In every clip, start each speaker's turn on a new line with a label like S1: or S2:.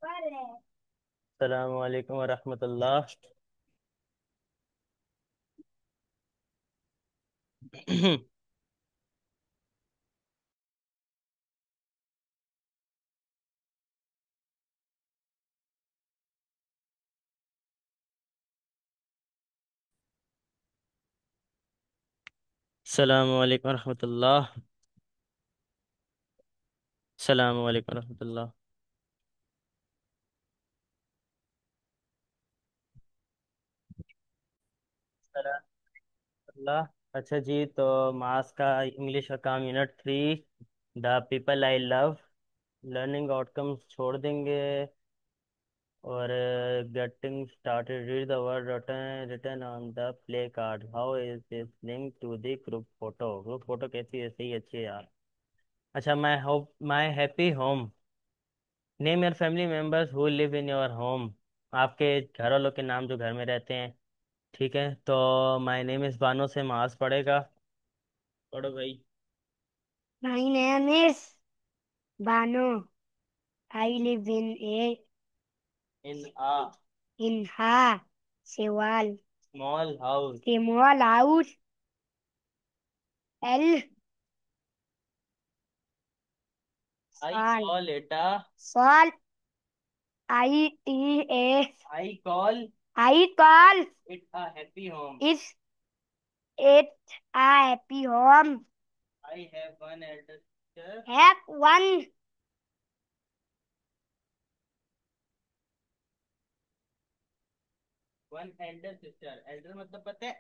S1: अस्सलाम वालेकुम वरहमतुल्लाह। अस्सलाम वालेकुम वरहमतुल्लाह। अस्सलाम वालेकुम वरहमतुल्लाह। अल्लाह। अच्छा जी, तो मास का इंग्लिश का काम unit 3, the people I love, learning outcomes छोड़ देंगे। और getting started, read the word written written on the play card, how is this link to the group photo. Group photo कैसी है? सही, अच्छी है यार। अच्छा, my hope my happy home, name your family members who live in your home. आपके घर वालों के नाम जो घर में रहते हैं। ठीक है, तो माय नेम इज बानो से मास पड़ेगा। पढ़ो भाई।
S2: My name is Banu. I live
S1: in uh
S2: in Ha Sewal.
S1: Small house.
S2: Small house L
S1: I
S2: Sol
S1: call it a
S2: Sol ITA
S1: I call
S2: I call
S1: it a happy home.
S2: is it a happy home.
S1: I have one elder sister.
S2: Have one
S1: one elder sister, elder मतलब पता है?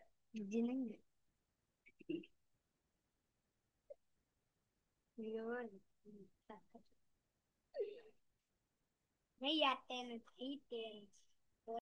S2: नहीं आते हैं नहीं थे।